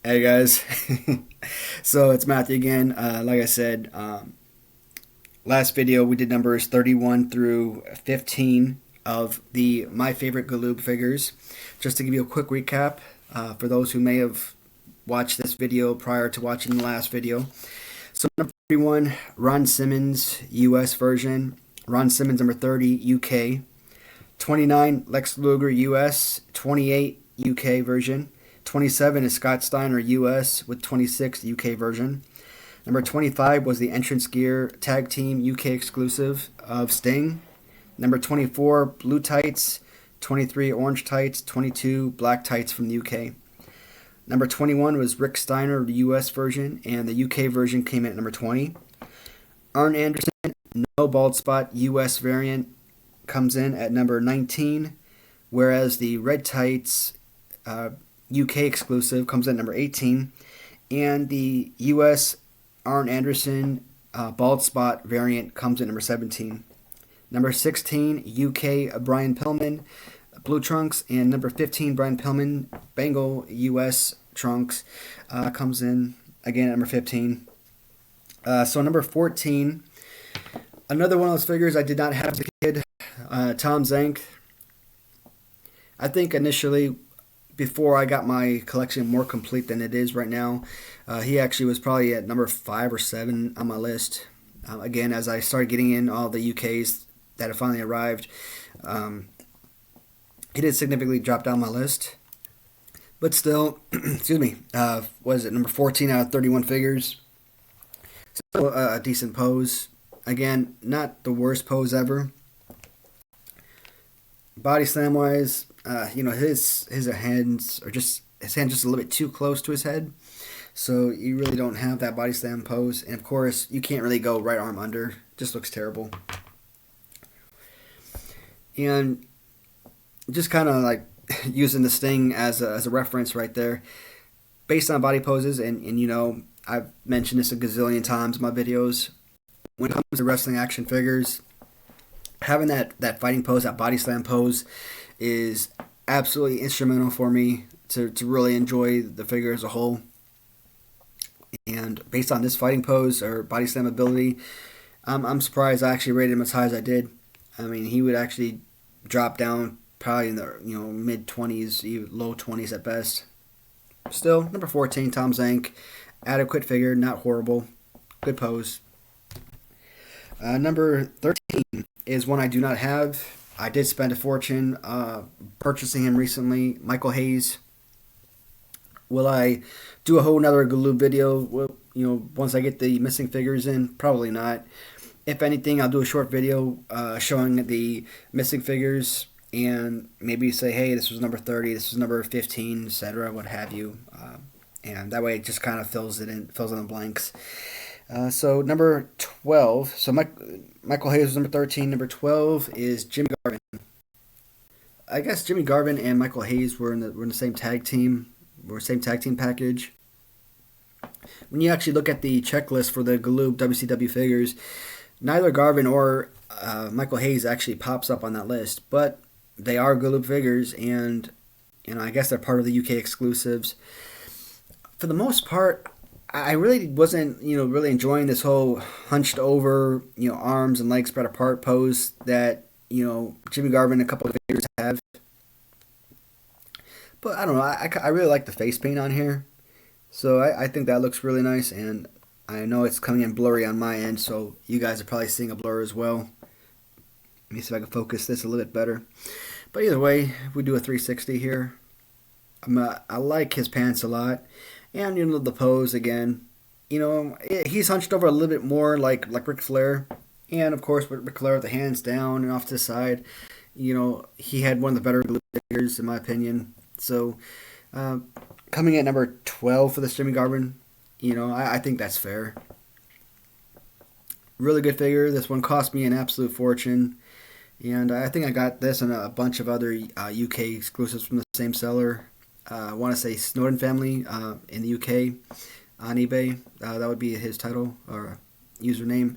Hey guys, so it's Matthew again. Like I said, last video we did numbers 31 through 15 of the my favorite Galoob figures. Just to give you a quick recap for those who may have watched this video prior to watching the last video. So number 31, Ron Simmons US version. Ron Simmons number 30 UK. 29, Lex Luger US. 28, UK version. 27 is Scott Steiner US with 26 UK version. Number 25 was the Entrance Gear Tag Team UK exclusive of Sting. Number 24, Blue Tights. 23, Orange Tights. 22, Black Tights from the UK. Number 21 was Rick Steiner, the US version, and the UK version came in at number 20. Arn Anderson, no bald spot US variant, comes in at number 19, whereas the Red Tights UK exclusive comes in at number 18, and the US Arn Anderson bald spot variant comes in number 17. Number 16, UK Brian Pillman Blue Trunks, and number 15, Brian Pillman Bengal US Trunks comes in again at number 15. So number 14, another one of those figures I did not have as a kid, Tom Zank. I think initially, before I got my collection more complete than it is right now, he actually was probably at number 5 or 7 on my list. Again, as I started getting in all the UKs that have finally arrived, he did significantly drop down my list. But still, excuse me, was it number 14 out of 31 figures? Still a decent pose. Again, not the worst pose ever. Body slam wise, his hands are just his hands just a little bit too close to his head, so you really don't have that body slam pose. And of course, you can't really go right arm under; just looks terrible. And just kind of like using the Sting as a reference right there, based on body poses, and I've mentioned this a gazillion times in my videos. When it comes to wrestling action figures, having that fighting pose, that body slam pose, is absolutely instrumental for me to really enjoy the figure as a whole. And based on this fighting pose or body slam ability, I'm surprised I actually rated him as high as I did. I mean, he would actually drop down probably in the mid 20s, low 20s at best. Still, number 14, Tom Zank, adequate figure, not horrible, good pose. Number 13 is one I do not have. I did spend a fortune purchasing him recently, Michael Hayes. Will I do a whole nother Galoob video? Well, once I get the missing figures in, probably not. If anything, I'll do a short video showing the missing figures and maybe say, hey, this was number 30, this was number 15, etc., what have you. And that way it just kind of fills in the blanks. So number 12, so Michael Hayes was number 13. Number 12 is Jimmy Garvin. I guess Jimmy Garvin and Michael Hayes were in the same tag team, or same tag team package. When you actually look at the checklist for the Galoob WCW figures, neither Garvin or Michael Hayes actually pops up on that list, but they are Galoob figures, and I guess they're part of the UK exclusives. For the most part, I really wasn't, really enjoying this whole hunched over, arms and legs spread apart pose that, Jimmy Garvin and a couple of figures have. But I don't know, I really like the face paint on here. So I think that looks really nice, and I know it's coming in blurry on my end, so you guys are probably seeing a blur as well. Let me see if I can focus this a little bit better. But either way, we do a 360 here. I like his pants a lot. And, the pose again. He's hunched over a little bit more like Ric Flair. And, of course, with Ric Flair with the hands down and off to the side, he had one of the better figures, in my opinion. So, coming at number 12 for this Jimmy Garvin, I think that's fair. Really good figure. This one cost me an absolute fortune. And I think I got this and a bunch of other UK exclusives from the same seller. I want to say Snowden Family in the UK on eBay. That would be his title or username.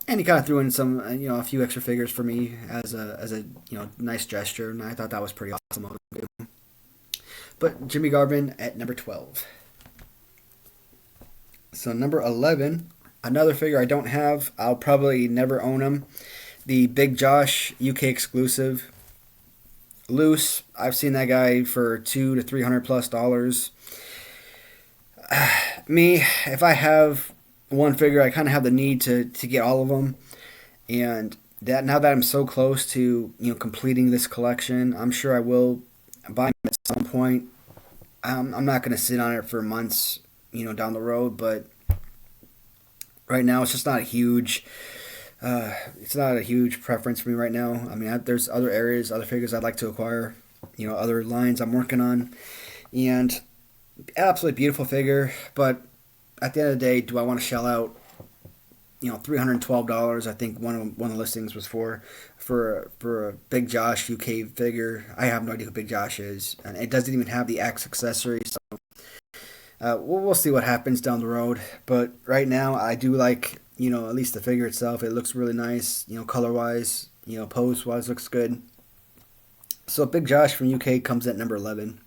And he kind of threw in some, a few extra figures for me as a nice gesture, and I thought that was pretty awesome of him. But Jimmy Garvin at number 12. So number 11, another figure I don't have. I'll probably never own him. The Big Josh UK exclusive. Loose. I've seen that guy for $200 to $300+ Me, if I have one figure, I kind of have the need to get all of them. And that now that I'm so close to completing this collection, I'm sure I will buy them at some point. I'm not going to sit on it for months, down the road. But right now, it's just not a huge. It's not a huge preference for me right now. I mean, there's other areas, other figures I'd like to acquire. Other lines I'm working on, and absolutely beautiful figure. But at the end of the day, do I want to shell out $312? I think one of the listings was for a Big Josh UK figure. I have no idea who Big Josh is, and it doesn't even have the X accessory. So we'll see what happens down the road. But right now, I do like at least the figure itself. It looks really nice. Color wise, pose wise, looks good. So Big Josh from UK comes at number 11.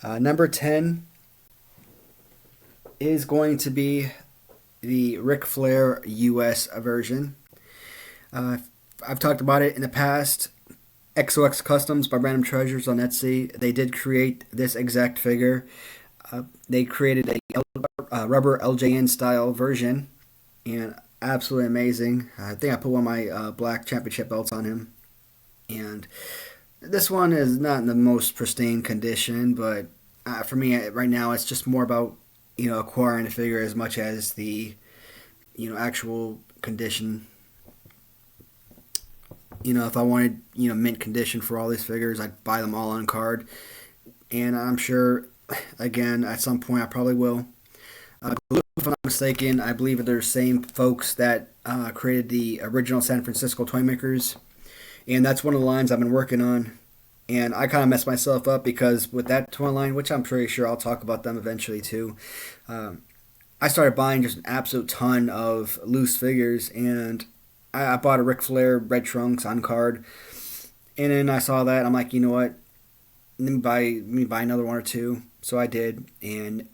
Number 10 is going to be the Ric Flair US version. I've talked about it in the past. XOX Customs by Random Treasures on Etsy. They did create this exact figure. They created a rubber LJN style version, and absolutely amazing. I think I put one of my black championship belts on him. And this one is not in the most pristine condition, but for me right now, it's just more about acquiring the figure as much as the actual condition. If I wanted mint condition for all these figures, I'd buy them all on card, and I'm sure again at some point I probably will. Galoob, if I'm not mistaken, I believe they're the same folks that created the original San Francisco Toymakers, and that's one of the lines I've been working on. And I kind of messed myself up because with that toy line, which I'm pretty sure I'll talk about them eventually too, I started buying just an absolute ton of loose figures, and I bought a Ric Flair Red Trunks on card, and then I saw that, I'm like, you know what, let me buy another one or two. So I did, and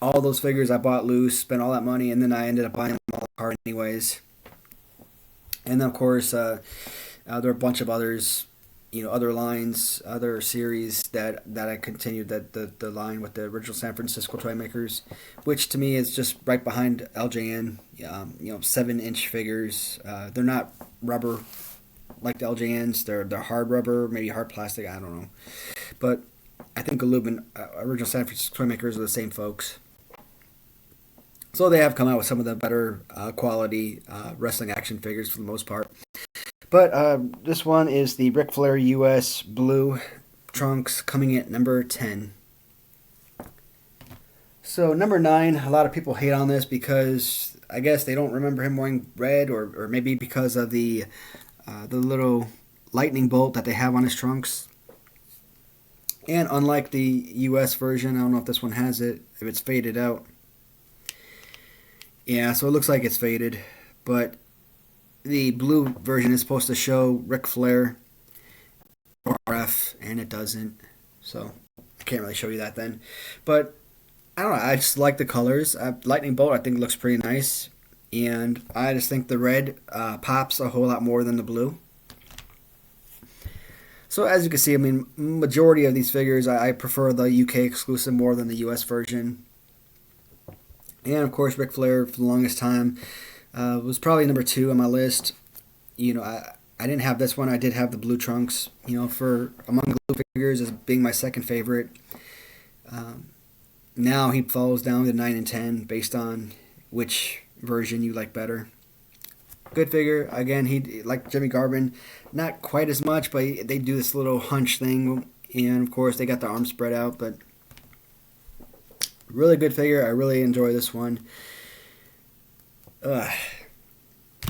all those figures I bought loose, spent all that money, and then I ended up buying them all on card anyways. And then of course, there are a bunch of others. Other lines, other series that I continued the line with the original San Francisco Toymakers, which to me is just right behind LJN. 7-inch figures. They're not rubber like the LJNs. They're hard rubber, maybe hard plastic. I don't know, but I think Galoob and original San Francisco Toymakers are the same folks. So they have come out with some of the better quality wrestling action figures for the most part. But this one is the Ric Flair US Blue Trunks coming at number 10. So number 9, a lot of people hate on this because I guess they don't remember him wearing red, or maybe because of the little lightning bolt that they have on his trunks. And unlike the US version, I don't know if this one has it, if it's faded out. Yeah, so it looks like it's faded, but the blue version is supposed to show Ric Flair RF, and it doesn't. So I can't really show you that then. But I don't know. I just like the colors. Lightning Bolt I think looks pretty nice. And I just think the red pops a whole lot more than the blue. So as you can see, I mean, majority of these figures, I prefer the UK exclusive more than the US version. And of course, Ric Flair for the longest time was probably number 2 on my list. I didn't have this one. I did have the blue trunks. For among blue figures as being my second favorite. Now he falls down to 9 and 10 based on which version you like better. Good figure. Again, he like Jimmy Garvin, not quite as much, but they do this little hunch thing, and of course they got the arms spread out. But really good figure. I really enjoy this one.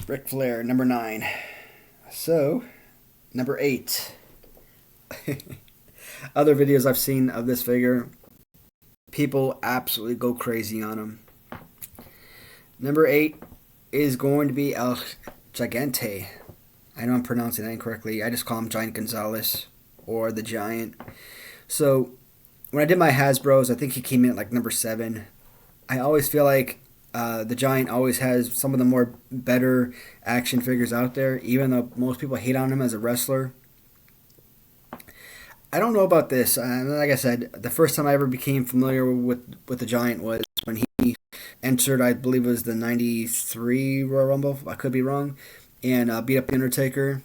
Ric Flair, number 9. So, number 8. Other videos I've seen of this figure, people absolutely go crazy on him. Number 8 is going to be El Gigante. I know I'm pronouncing that incorrectly. I just call him Giant Gonzalez or the Giant. So, when I did my Hasbro's, I think he came in at like number 7. I always feel like the Giant always has some of the more better action figures out there, even though most people hate on him as a wrestler. I don't know about this. Like I said, the first time I ever became familiar with the Giant was when he entered, I believe it was the 93 Royal Rumble. I could be wrong. And beat up The Undertaker.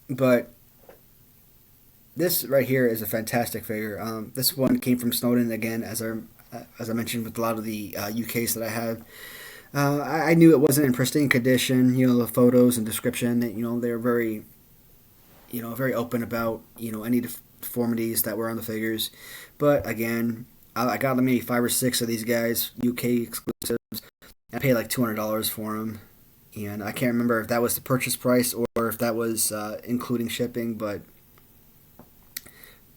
But this right here is a fantastic figure. This one came from Snowden again, as I mentioned with a lot of the UKs that I have. I knew it wasn't in pristine condition. You know, the photos and description. They were very, very open about any deformities that were on the figures. But again, I got maybe 5 or 6 of these guys, UK exclusives. I paid like $200 for them, and I can't remember if that was the purchase price or if that was including shipping, but.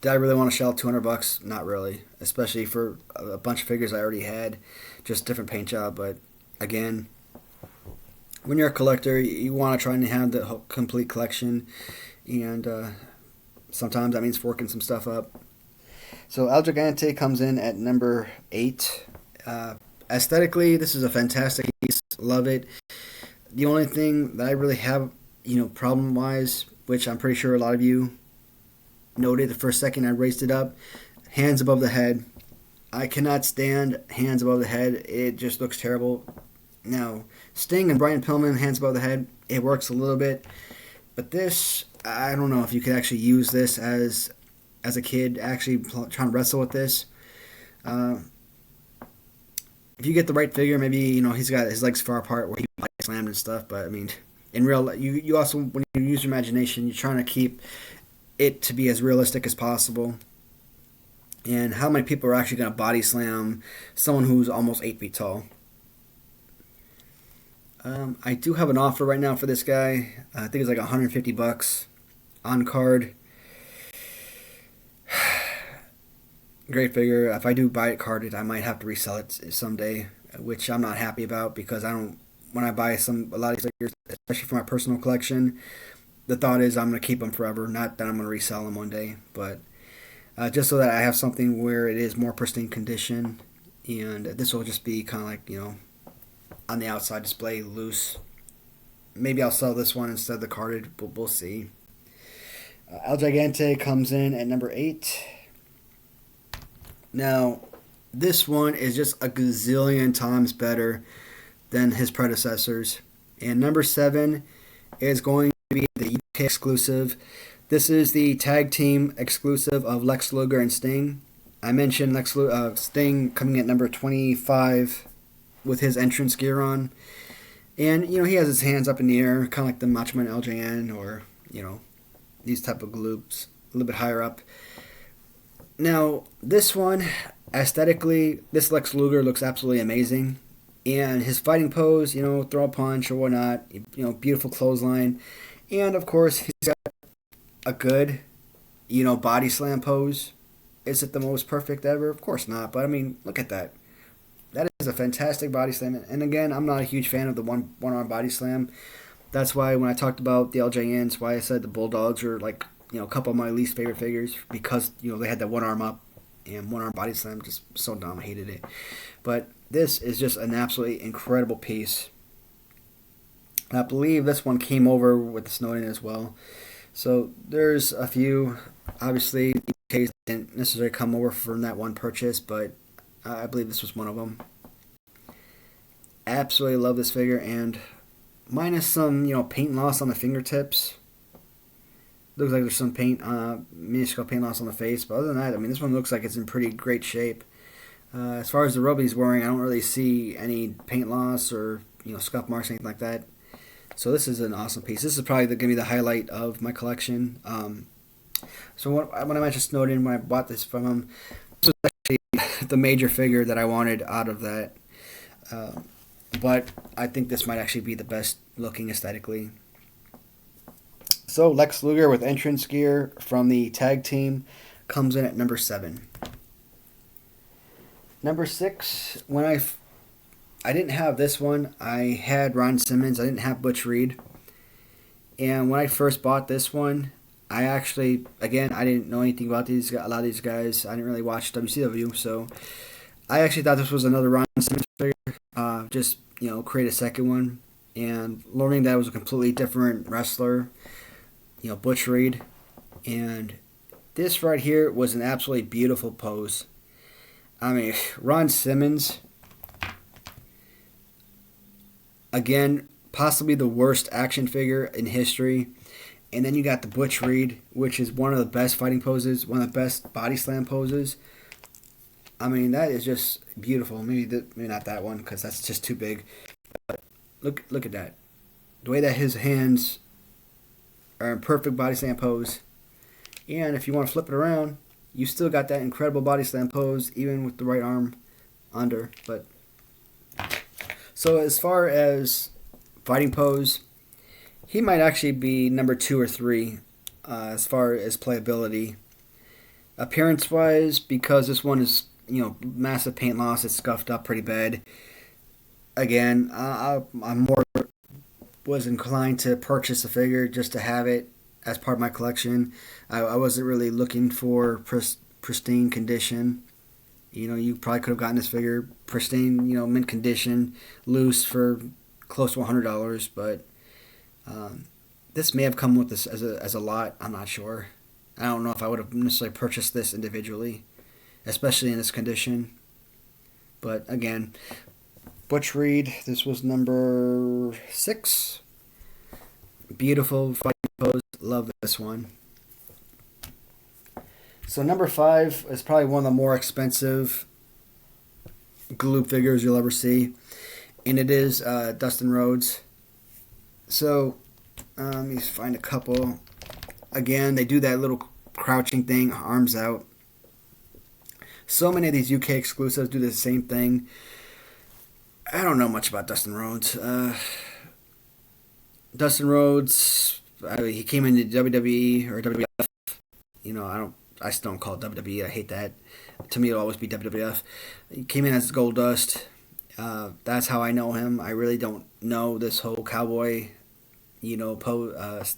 Did I really want to shell out $200? Not really, especially for a bunch of figures I already had, just different paint job. But again, when you're a collector, you want to try and have the complete collection, and sometimes that means forking some stuff up. So El Gigante comes in at number 8. Aesthetically, this is a fantastic piece. Love it. The only thing that I really have, problem-wise, which I'm pretty sure a lot of you noted the first second I raised it up, hands above the head. I cannot stand hands above the head. It just looks terrible. Now, Sting and Brian Pillman, hands above the head, it works a little bit. But this, I don't know if you could actually use this as a kid, actually trying to wrestle with this. If you get the right figure, maybe, he's got his legs far apart where he body slammed and stuff. But, I mean, in real, you also, when you use your imagination, you're trying to keep it to be as realistic as possible. And how many people are actually going to body slam someone who's almost 8 feet tall? I do have an offer right now for this guy. I think it's like $150 on card. Great figure. If I do buy it carded, I might have to resell it someday, which I'm not happy about because when I buy a lot of these figures, especially for my personal collection, the thought is I'm going to keep them forever, not that I'm going to resell them one day, but just so that I have something where it is more pristine condition, and this will just be kind of like, on the outside display, loose. Maybe I'll sell this one instead of the carded, but we'll see. El Gigante comes in at number 8. Now, this one is just a gazillion times better than his predecessors, and number 7 is going to be the UK exclusive. This is the tag team exclusive of Lex Luger and Sting. I mentioned Sting coming at number 25 with his entrance gear on. And, he has his hands up in the air, kind of like the Macho Man LJN or, these type of Galoobs, a little bit higher up. Now, this one, aesthetically, this Lex Luger looks absolutely amazing. And his fighting pose, throw a punch or whatnot, beautiful clothesline. And, of course, he's got a good, body slam pose. Is it the most perfect ever? Of course not. But, I mean, look at that. That is a fantastic body slam. And, again, I'm not a huge fan of the one-arm body slam. That's why when I talked about the LJNs, why I said the Bulldogs are, like, a couple of my least favorite figures. Because, they had that one arm up and one arm body slam. Just so dumb. I hated it. But this is just an absolutely incredible piece. I believe this one came over with the Snowden as well. So there's a few. Obviously, the UKs didn't necessarily come over from that one purchase, but I believe this was one of them. Absolutely love this figure, and minus some, paint loss on the fingertips. Looks like there's some minuscule paint loss on the face, but other than that, I mean, this one looks like it's in pretty great shape. As far as the robe he's wearing, I don't really see any paint loss or, scuff marks, anything like that. So this is an awesome piece. This is probably going to be the highlight of my collection. So when I mentioned Snowden, when I bought this from him, this was actually the major figure that I wanted out of that. But I think this might actually be the best looking aesthetically. So Lex Luger with entrance gear from the tag team comes in at number 7. Number 6, when I didn't have this one. I had Ron Simmons. I didn't have Butch Reed. And when I first bought this one, I actually, again, I didn't know anything about a lot of these guys. I didn't really watch WCW, so I actually thought this was another Ron Simmons figure. Just create a second one, and learning that it was a completely different wrestler. Butch Reed, and this right here was an absolutely beautiful pose. I mean, Ron Simmons, again, possibly the worst action figure in history. And then you got the Butch Reed, which is one of the best fighting poses, one of the best body slam poses. I mean, that is just beautiful. Maybe not that one because that's just too big. But look at that. The way that his hands are in perfect body slam pose. And if you want to flip it around, you still got that incredible body slam pose, even with the right arm under. But so as far as fighting pose, he might actually be number 2 or 3 as far as playability. Appearance wise, because this one is massive paint loss, it's scuffed up pretty bad. Again, I'm more was inclined to purchase a figure just to have it as part of my collection. I wasn't really looking for pristine condition. You probably could have gotten this figure pristine, mint condition, loose for close to $100, but this may have come with this as a lot. I'm not sure. I don't know if I would have necessarily purchased this individually, especially in this condition. But again, Butch Reed, this was number 6. Beautiful fighting pose. Love this one. So number 5 is probably one of the more expensive Galoob figures you'll ever see. And it is Dustin Rhodes. So let me find a couple. Again, they do that little crouching thing, arms out. So many of these UK exclusives do the same thing. I don't know much about Dustin Rhodes. Dustin Rhodes, he came into WWE or WWF. I still don't call it WWE. I hate that. To me, it'll always be WWF. He came in as Goldust. That's how I know him. I really don't know this whole cowboy, pose.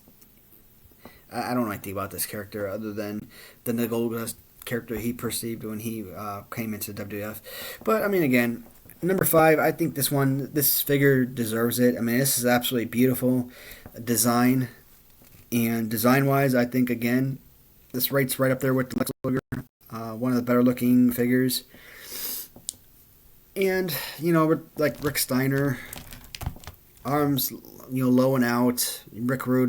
I don't know anything about this character other than the Goldust character he perceived when he came into WWF. But I mean, again, number 5, I think this figure deserves it. I mean, this is absolutely beautiful design. And design-wise, I think, again, this rates right up there with the Lex Luger, one of the better-looking figures. And, like Rick Steiner, arms, low and out. Rick Flair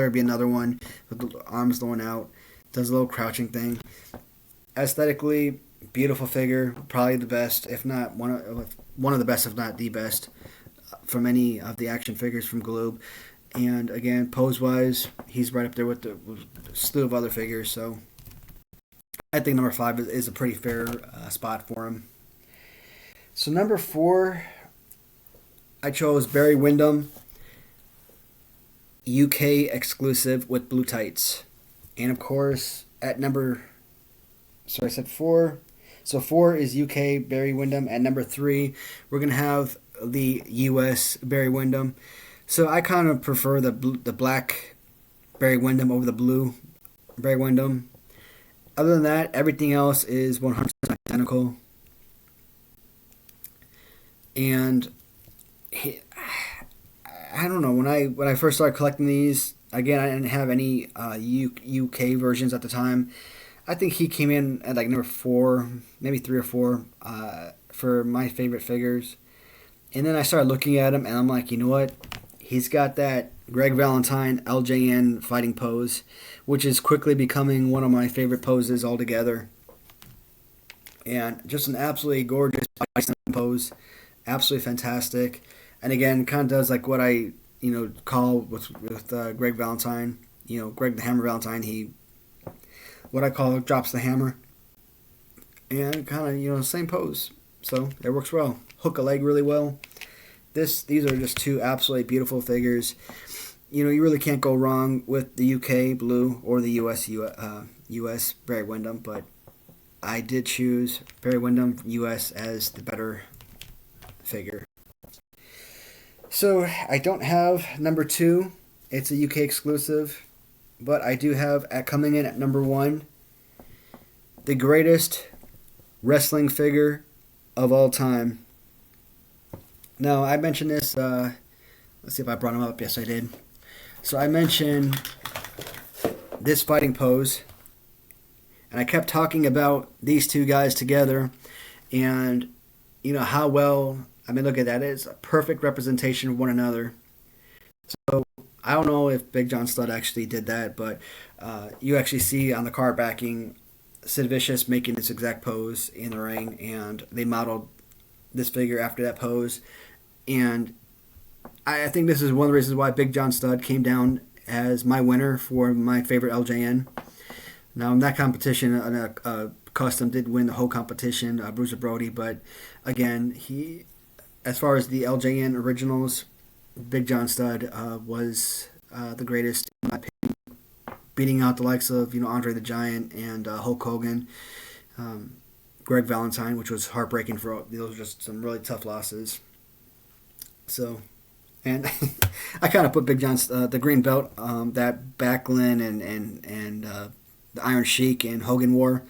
would be another one with the arms low and out. Does a little crouching thing. Aesthetically, beautiful figure, probably the best, if not one of the best, if not the best, from any of the action figures from Galoob. And again, pose-wise, he's right up there with a slew of other figures. So I think number 5 is a pretty fair spot for him. So number 4, I chose Barry Windham, UK exclusive with blue tights. And of course, at number... So I said 4. So 4 is UK Barry Windham. At number 3, we're going to have the US Barry Windham. So I kind of prefer the black Barry Windham over the blue Barry Windham. Other than that, everything else is 100% identical. And I don't know, when I first started collecting these, again, I didn't have any UK versions at the time. I think he came in at like number 4, maybe 3 or 4 for my favorite figures. And then I started looking at him, and I'm like, you know what? He's got that Greg Valentine LJN fighting pose, which is quickly becoming one of my favorite poses altogether. And just an absolutely gorgeous pose. Absolutely fantastic. And again, kind of does like what I, call with Greg Valentine. Greg the Hammer Valentine, he, what I call drops the hammer. And kind of, same pose. So it works well. Hook a leg really well. These are just 2 absolutely beautiful figures. You really can't go wrong with the UK blue or the US Barry Windham, but I did choose Barry Windham US as the better figure. So I don't have number 2. It's a UK exclusive. but I do have coming in at number one, the greatest wrestling figure of all time. Now, I mentioned this, let's see if I brought him up. Yes, I did. So I mentioned this fighting pose, and I kept talking about these two guys together, and how well, look at that. It's a perfect representation of one another. So I don't know if Big John Studd actually did that, but you actually see on the card backing Sid Vicious making this exact pose in the ring, and they modeled this figure after that pose. And I think this is one of the reasons why Big John Studd came down as my winner for my favorite LJN. Now, in that competition, Custom did win the whole competition, Bruiser Brody, but again, as far as the LJN originals, Big John Studd was the greatest, in my opinion, beating out the likes of Andre the Giant and Hulk Hogan, Greg Valentine, which was heartbreaking for those were just some really tough losses. So, and I kind of put Big John the green belt that Backlund and the Iron Sheik and Hogan wore.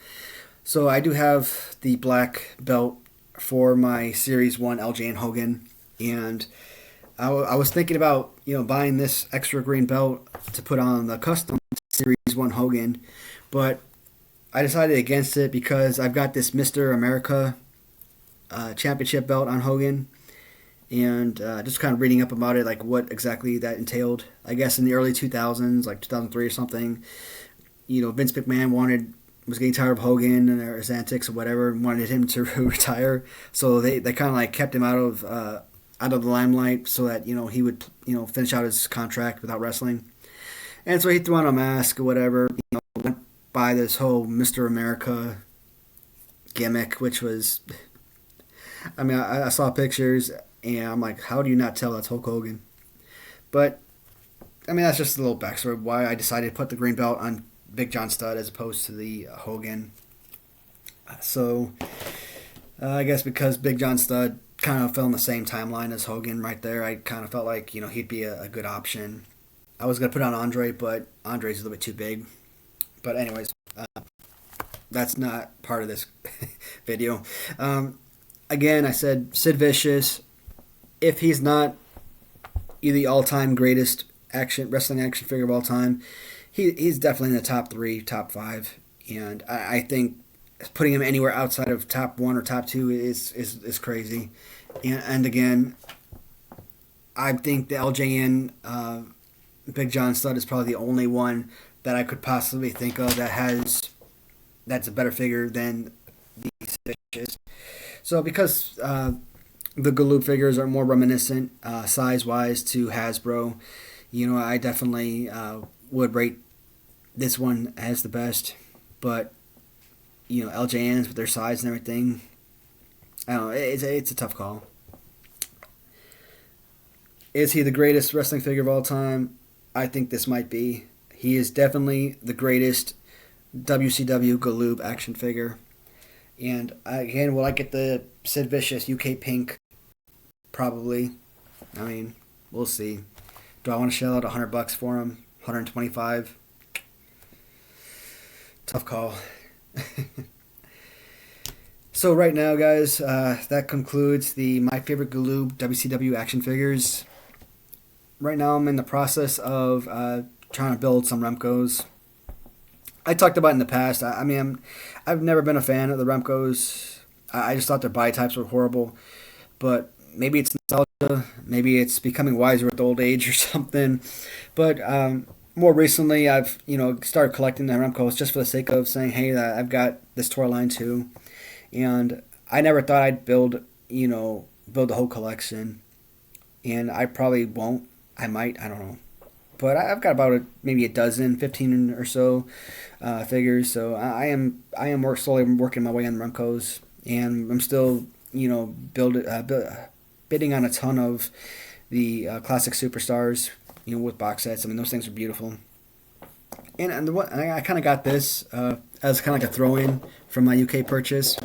So I do have the black belt for my Series 1 LJN Hogan, and I was thinking about buying this extra green belt to put on the custom Series 1 Hogan, but I decided against it because I've got this Mr. America championship belt on Hogan, and just kind of reading up about it, like what exactly that entailed. I guess in the early 2000s, like 2003 or something, Vince McMahon was getting tired of Hogan and his antics or whatever, and wanted him to retire. So they kind of like kept him out of the limelight so that he would finish out his contract without wrestling. And so he threw on a mask or whatever. Went by this whole Mr. America gimmick, which was, I saw pictures and I'm like, how do you not tell that's Hulk Hogan? But that's just a little backstory of why I decided to put the green belt on Big John Studd as opposed to the Hogan. So I guess because Big John Studd kind of fell in the same timeline as Hogan right there, I kind of felt like he'd be a good option. I was going to put on Andre, but Andre's a little bit too big. But anyways, that's not part of this video. Again, I said Sid Vicious. If he's not the all-time greatest wrestling action figure of all time, he's definitely in the top 3, top 5. And I think putting him anywhere outside of top 1 or top 2 is crazy. And again, I think the LJN Big John Studd is probably the only one that I could possibly think of that's a better figure than the Vicious. So because the Galoob figures are more reminiscent size-wise to Hasbro, I definitely would rate this one as the best. But LJNs with their size and everything, I don't know, it's a tough call. Is he the greatest wrestling figure of all time? I think this might be. He is definitely the greatest WCW Galoob action figure. And again, will I get the Sid Vicious UK Pink? Probably. We'll see. Do I want to shell out $100 for him? $125? Tough call. So right now, guys, that concludes my favorite Galoob WCW action figures. Right now, I'm in the process of trying to build some Remcos. I talked about it in the past. I've never been a fan of the Remcos. I just thought their body types were horrible. But maybe it's nostalgia. Maybe it's becoming wiser with old age or something. But more recently, I've started collecting the Remcos just for the sake of saying, hey, I've got this toy line too. And I never thought I'd build the whole collection. And I probably won't. I might. I don't know. But I've got about maybe a dozen, 15 or so figures. So I am more slowly working my way on the Remcos, and I'm still bidding on a ton of the classic superstars, with box sets. Those things are beautiful. And I kind of got this as kind of like a throw-in from my UK purchase.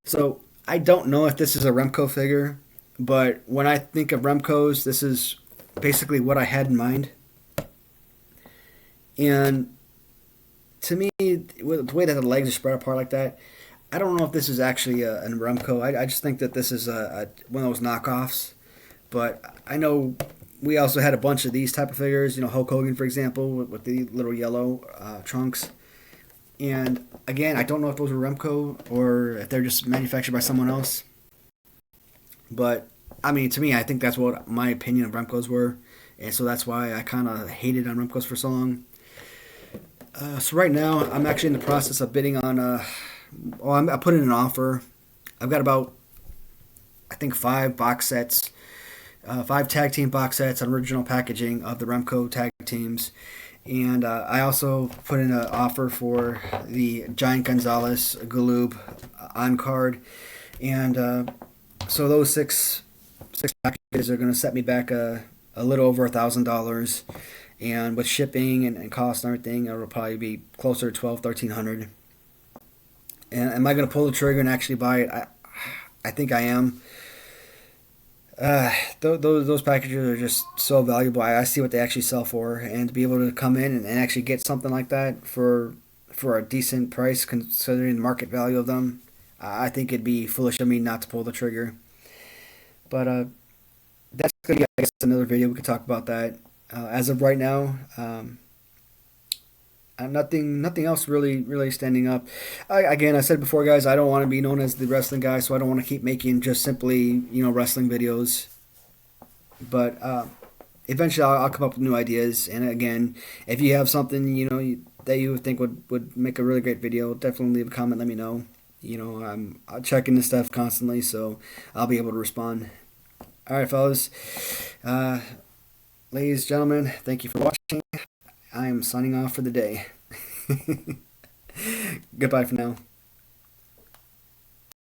So I don't know if this is a Remco figure, but when I think of Remcos, this is basically what I had in mind. And to me, with the way that the legs are spread apart like that, I don't know if this is actually a Remco. I just think that this is one of those knockoffs. But I know we also had a bunch of these type of figures. You know, Hulk Hogan, for example, with the little yellow trunks. And again, I don't know if those were Remco or if they're just manufactured by someone else. But I mean, to me, I think that's what my opinion of Remcos were, and so that's why I kind of hated on Remcos for so long. So right now, I'm actually in the process of bidding on. I put in an offer. I've got about, I think, 5 box sets, 5 tag team box sets on original packaging of the Remco tag teams, and I also put in an offer for the Giant Gonzalez Galoob on card, and so those six packages are going to set me back a little over $1,000, and with shipping and cost and everything, it'll probably be closer to 1,200, 1,300. And am I going to pull the trigger and actually buy it? I think I am. Those packages are just so valuable. I see what they actually sell for, and to be able to come in and actually get something like that for a decent price, considering the market value of them, I think it'd be foolish of me not to pull the trigger. But that's gonna be, I guess, another video. We could talk about that. As of right now, nothing else really standing up. Again, I said before, guys, I don't want to be known as the wrestling guy, so I don't want to keep making just simply wrestling videos. But eventually, I'll come up with new ideas. And again, if you have something that you think would make a really great video, definitely leave a comment. Let me know. I'm checking this stuff constantly, so I'll be able to respond. All right, fellas. Ladies, gentlemen, thank you for watching. I am signing off for the day. Goodbye for now.